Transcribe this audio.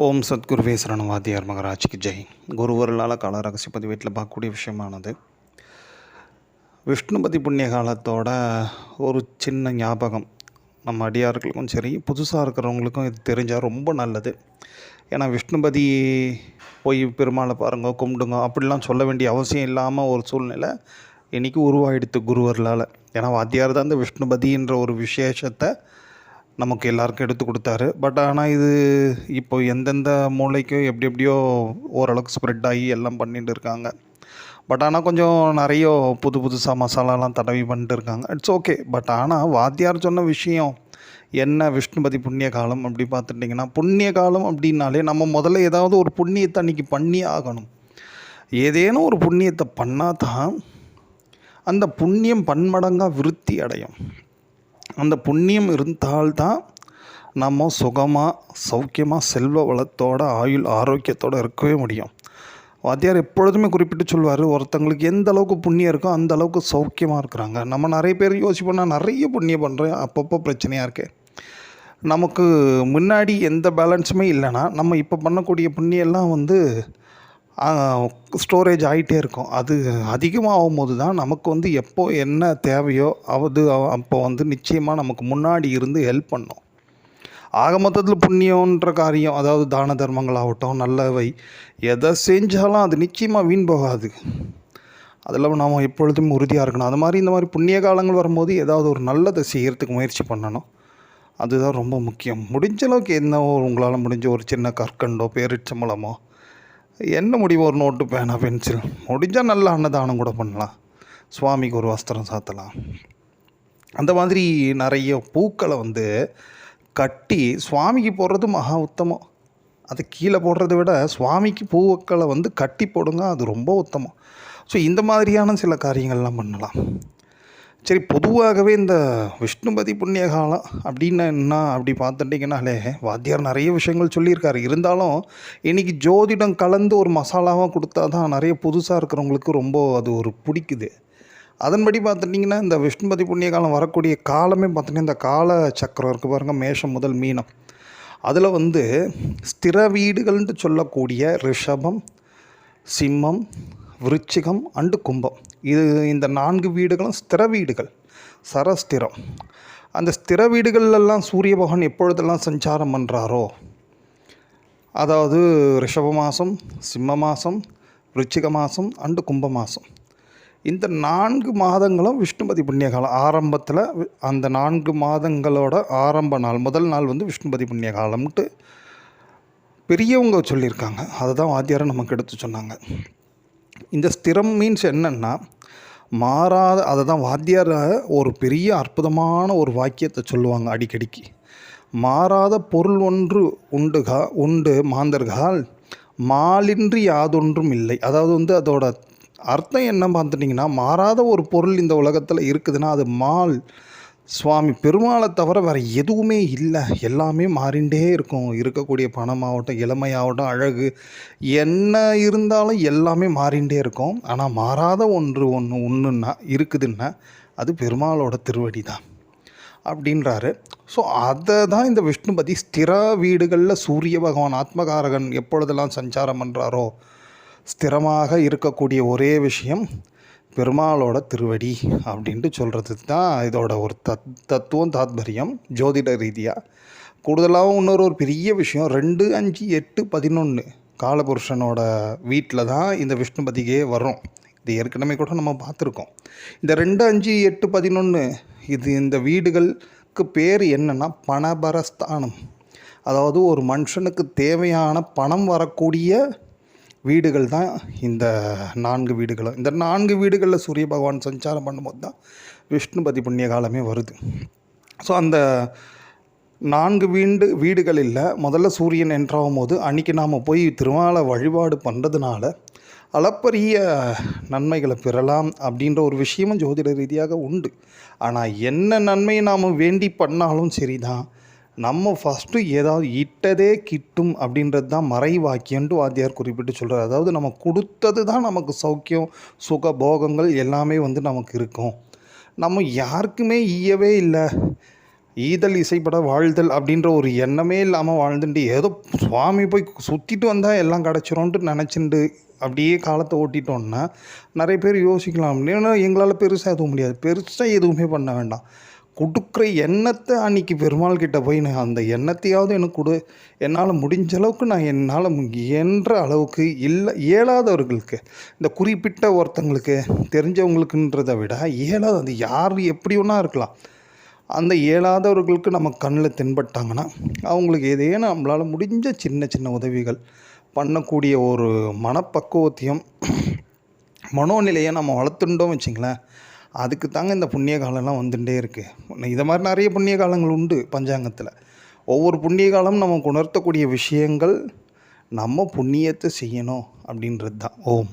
ஓம் சத்குருவே சரணவாதியார் மகராஜ்க்கு ஜெய். குருவர்களால் கால ரகசியப்பதி வீட்டில் பார்க்கக்கூடிய விஷயமானது விஷ்ணுபதி புண்ணிய காலத்தோட ஒரு சின்ன ஞாபகம் நம்ம அடியார்களுக்கும் சரி புதுசாக இருக்கிறவங்களுக்கும் இது தெரிஞ்சால் ரொம்ப நல்லது. ஏன்னா விஷ்ணுபதி போய் பெருமாளை பாருங்க கும்பிடுங்க அப்படிலாம் சொல்ல வேண்டிய அவசியம் இல்லாமல் ஒரு சூழ்நிலை இன்றைக்கி உருவாகிடுது குருவர்களால். ஏன்னா வாத்தியார் தான் இந்த விஷ்ணுபதின்ற ஒரு விசேஷத்தை நமக்கு எல்லாருக்கும் எடுத்து கொடுத்தாரு. பட் ஆனால் இது இப்போ எந்தெந்த மூளைக்கும் எப்படி எப்படியோ ஓரளவுக்கு ஸ்ப்ரெட் ஆகி எல்லாம் பண்ணிட்டு இருக்காங்க. பட் ஆனால் கொஞ்சம் நிறைய புதுசாக மசாலாலாம் தடவி பண்ணிட்டு இருக்காங்க. It's okay. பட் ஆனால் வாத்தியார் சொன்ன விஷயம் என்ன, விஷ்ணுபதி புண்ணிய காலம் அப்படி பார்த்துட்டிங்கன்னா, புண்ணிய காலம் அப்படின்னாலே நம்ம முதல்ல ஏதாவது ஒரு புண்ணியத்தை அன்றைக்கி பண்ணி ஆகணும். ஏதேனும் ஒரு புண்ணியத்தை பண்ணால் தான் அந்த புண்ணியம் பன்மடங்காக விருத்தி அடையும். அந்த புண்ணியம் இருந்தால்தான் நம்ம சுகமாக சௌக்கியமாக செல்வ வளத்தோட ஆயுள் ஆரோக்கியத்தோடு இருக்கவே முடியும். வாத்தியார் எப்பொழுதுமே குறிப்பிட்டு சொல்வார், ஒருத்தங்களுக்கு எந்த அளவுக்கு புண்ணியம் இருக்கோ அந்த அளவுக்கு சௌக்கியமாக இருக்கிறாங்க. நம்ம நிறைய பேர் யோசிப்போம்னா நிறைய புண்ணியம் பண்ணுறேன், அப்பப்போ பிரச்சனையாக இருக்கே. நமக்கு முன்னாடி எந்த பேலன்ஸுமே இல்லைன்னா நம்ம இப்போ பண்ணக்கூடிய புண்ணியெல்லாம் ஸ்டோரேஜ் ஆகிட்டே இருக்கும். அது அதிகமாகும் போது தான் நமக்கு எப்போ என்ன தேவையோ அப்போ நிச்சயமாக நமக்கு முன்னாடி இருந்து ஹெல்ப் பண்ணும். ஆக மொத்தத்தில் புண்ணியன்ற காரியம், அதாவது தான தர்மங்களாகட்டும் நல்லவை எதை செஞ்சாலும் அது நிச்சயமாக வீண் போகாது. அதில் நாம் எப்பொழுதும் உறுதியாக இருக்கணும். அது மாதிரி இந்த மாதிரி புண்ணிய காலங்கள் வரும்போது ஏதாவது ஒரு நல்லதை செய்கிறதுக்கு முயற்சி பண்ணணும். அதுதான் ரொம்ப முக்கியம். முடிஞ்ச அளவுக்கு என்ன உங்களால் முடிஞ்ச ஒரு சின்ன கற்கண்டோ பேரிச்சம்பழமோ என்ன முடிவு, ஒரு நோட்டு பேனா பென்சில், முடிஞ்சால் நல்ல அன்னதானம் கூட பண்ணலாம், சுவாமிக்கு ஒரு வஸ்திரம் சாத்தலாம். அந்த மாதிரி நிறைய பூக்களை கட்டி சுவாமிக்கு போடுறது மகா உத்தமம். அது கீழே போடுறத விட சுவாமிக்கு பூக்களை கட்டி போடுங்க, அது ரொம்ப உத்தமம். ஸோ இந்த மாதிரியான சில காரியங்கள்லாம் பண்ணலாம். சரி, பொதுவாகவே இந்த விஷ்ணுபதி புண்ணிய காலம் அப்படின்னு என்ன அப்படி பார்த்துட்டிங்கனாலே வாத்தியார் நிறைய விஷயங்கள் சொல்லியிருக்காரு. இருந்தாலும் இன்றைக்கி ஜோதிடம் கலந்து ஒரு மசாலாவாக கொடுத்தா தான் நிறைய புதுசாக இருக்கிறவங்களுக்கு ரொம்ப அது ஒரு பிடிக்குது. அதன்படி பார்த்துட்டிங்கன்னா இந்த விஷ்ணுபதி புண்ணிய காலம் வரக்கூடிய காலமே பார்த்திங்கன்னா இந்த கால சக்கரம் இருக்குது பாருங்கள், மேஷம் முதல் மீனம். அதில் ஸ்திர வீடுகள்னு சொல்லக்கூடிய ரிஷபம், சிம்மம், விருச்சிகம் அண்டு கும்பம், இந்த 4 வீடுகளும் ஸ்திர வீடுகள், சரஸ்திரம். அந்த ஸ்திர வீடுகளெல்லாம் சூரிய பகவான் எப்பொழுதெல்லாம் சஞ்சாரம் பண்ணுறாரோ, அதாவது ரிஷப மாதம், சிம்ம மாதம், விருச்சிக மாதம் அண்டு கும்ப மாதம், இந்த 4 மாதங்களும் விஷ்ணுபதி புண்ணிய காலம். ஆரம்பத்தில் அந்த 4 மாதங்களோட ஆரம்ப நாள், முதல் நாள் விஷ்ணுபதி புண்ணிய காலம்ன்ட்டு பெரியவங்க சொல்லியிருக்காங்க. அதை தான் வாத்தியாரை நமக்கு எடுத்து சொன்னாங்க. இந்த ஸ்திரம் மீன்ஸ் என்னென்னா மாறாத, அதை தான் வாத்தியார் ஒரு பெரிய அற்புதமான ஒரு வாக்கியத்தை சொல்லுவாங்க அடிக்கடிக்கு. மாறாத பொருள் ஒன்று உண்டு மாந்தர்கள் மாலின்றி யாதொன்றும் இல்லை. அதாவது அதோட அர்த்தம் என்ன பார்த்துட்டிங்கன்னா, மாறாத ஒரு பொருள் இந்த உலகத்தில் இருக்குதுன்னா அது மால் சுவாமி பெருமாளை தவிர வேறு எதுவுமே இல்லை. எல்லாமே மாறிண்டே இருக்கும். இருக்கக்கூடிய பணமாகட்டும், இளமையாகட்டும், அழகு என்ன இருந்தாலும் எல்லாமே மாறிண்டே இருக்கும். ஆனால் மாறாத ஒன்றுன்னா இருக்குதுன்னா அது பெருமாளோட திருவடி தான் அப்படின்றாரு. ஸோ அதை தான் இந்த விஷ்ணுபதி ஸ்திர வீடுகளில் சூரிய பகவான் ஆத்மகாரகன் எப்பொழுதெல்லாம் சஞ்சாரம் பண்ணுறாரோ ஸ்திரமாக இருக்கக்கூடிய ஒரே விஷயம் பெருமாளோட திருவடி அப்படின்ட்டு சொல்கிறது தான் இதோட ஒரு தத்துவம், தாத்பரியம் ஜோதிட ரீதியாக. கூடுதலாகவும் இன்னொரு பெரிய விஷயம், 2, 5, 8, 11 காலபுருஷனோட வீட்டில் தான் இந்த விஷ்ணுபதியே வரும். இது ஏற்கனவே கூட நம்ம பார்த்துருக்கோம். இந்த 2, 5, 8, 11 இந்த வீடுகளுக்கு பேர் என்னென்னா பணபரஸ்தானம். அதாவது ஒரு மனுஷனுக்கு தேவையான பணம் வரக்கூடிய வீடுகள் தான் இந்த 4 வீடுகளும். இந்த 4 வீடுகளில் சூரிய பகவான் சஞ்சாரம் பண்ணும்போது தான் விஷ்ணுபதி புண்ணிய காலமே வருது. ஸோ அந்த 4 வீடுகளில் முதல்ல சூரியன் என்றாகும் போது அன்றைக்கி நாம் போய் திருமாலை வழிபாடு பண்ணுறதுனால அளப்பரிய நன்மைகளை பெறலாம் அப்படின்ற ஒரு விஷயமும் ஜோதிட ரீதியாக உண்டு. ஆனால் என்ன நன்மையை நாம் வேண்டி பண்ணாலும் சரி தான், நம்ம ஃபஸ்ட்டு ஏதாவது இட்டதே கிட்டும் அப்படின்றது தான் மறை வாக்கியன்ட்டு வாத்தியார் குறிப்பிட்டு சொல்கிறார். அதாவது நம்ம கொடுத்தது தான் நமக்கு சௌக்கியம், சுக போகங்கள் எல்லாமே நமக்கு இருக்கும். நம்ம யாருக்குமே ஈயவே இல்லை, ஈதல் இசைப்பட வாழ்தல் அப்படின்ற ஒரு எண்ணமே இல்லாமல் வாழ்ந்துட்டு ஏதோ சுவாமி போய் சுற்றிட்டு வந்தால் எல்லாம் கிடச்சிரோன்ட்டு நினச்சிண்டு அப்படியே காலத்தை ஓட்டிட்டோன்னா நிறைய பேர் யோசிக்கலாம். ஏன்னா எங்களால் பெருசாக எதுவும் முடியாது. பெருசாக எதுவுமே பண்ண வேண்டாம். கொடுக்குற எண்ணத்தை அன்றைக்கி பெருமாள் கிட்ட போய் நான் அந்த எண்ணத்தையாவது எனக்கு கொடு, என்னால் முடிஞ்ச அளவுக்கு நான் என்னால் இயன்ற அளவுக்கு இல்லை இயலாதவர்களுக்கு, இந்த குறிப்பிட்ட ஒருத்தங்களுக்கு தெரிஞ்சவங்களுக்குன்றதை விட இயலாத அது யார் எப்படி ஒன்றா இருக்கலாம், அந்த இயலாதவர்களுக்கு நம்ம கண்ணில் தென்பட்டாங்கன்னா அவங்களுக்கு ஏதேனும் நம்மளால் முடிஞ்ச சின்ன சின்ன உதவிகள் பண்ணக்கூடிய ஒரு மனப்பக்குவத்தையும் மனோநிலையை நம்ம வளர்த்துட்டோம் வச்சிங்களேன். அதுக்கு தாங்க இந்த புண்ணிய காலம்லாம் வந்துட்டே இருக்குது. இதை மாதிரி நிறைய புண்ணிய காலங்கள் உண்டு பஞ்சாங்கத்தில். ஒவ்வொரு புண்ணிய காலம் நமக்கு உணர்த்தக்கூடிய விஷயங்கள் நம்ம புண்ணியத்தை செய்யணும் அப்படின்றது தான். ஓம்.